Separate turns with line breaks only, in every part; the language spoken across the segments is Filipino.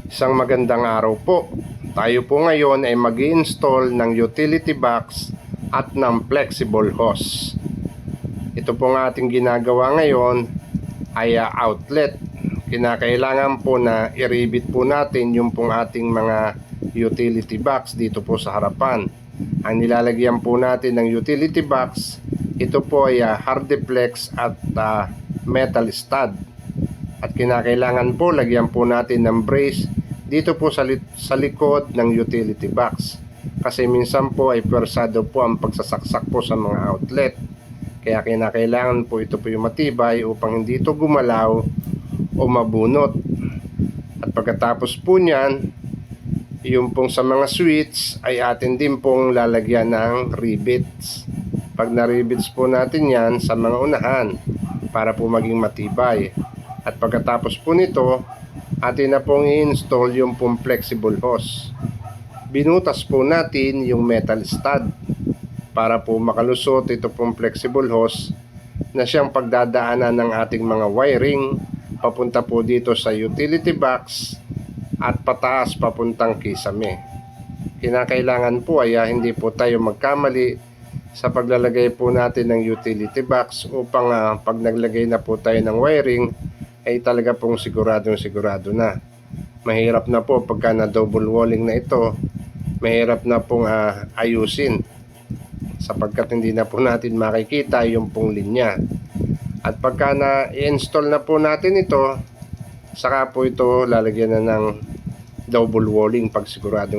Isang magandang araw po. Tayo po ngayon ay mag-i-install ng utility box at ng flexible hose. Ito po ang ating ginagawa ngayon ay outlet. Kinakailangan po na i-rivet po natin yung pong ating mga utility box dito po sa harapan. Ang nilalagyan po natin ng utility box, ito po ay hardiplex at metal stud. At kinakailangan po lagyan po natin ng brace dito po sa likod ng utility box, kasi minsan po ay pwersado po ang pagsasaksak po sa mga outlet. Kaya kinakailangan po ito po yung matibay upang hindi ito gumalaw o mabunot. At pagkatapos po niyan, yung pong sa mga switch ay atin din pong lalagyan ng rivets. Pag na-rivets po natin yan sa mga unahan para po maging matibay. At pagkatapos po nito, atin na pong i-install yung pong flexible hose. Binutas po natin yung metal stud para po makalusot ito pong flexible hose na siyang pagdadaanan ng ating mga wiring papunta po dito sa utility box at pataas papuntang kisame. Kinakailangan po ay hindi po tayo magkamali sa paglalagay po natin ng utility box upang pag naglagay na po tayo ng wiring ay talaga pong sigurado na. Mahirap na po pagka na double walling na ito, mahirap na pong ayusin sapagkat hindi na po natin makikita yung pong linya. At pagka na-install na po natin ito, saka po ito lalagyan na ng double walling pag sigurado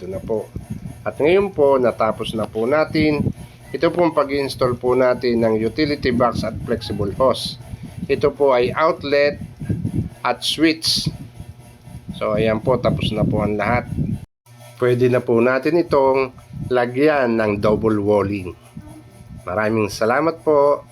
na po. At ngayon po natapos na po natin ito pong pag-install po natin ng utility box at flexible hose. Ito po ay outlet at switch. So ayan po, tapos na po ang lahat. Pwede na po natin itong lagyan ng double walling. Maraming salamat po.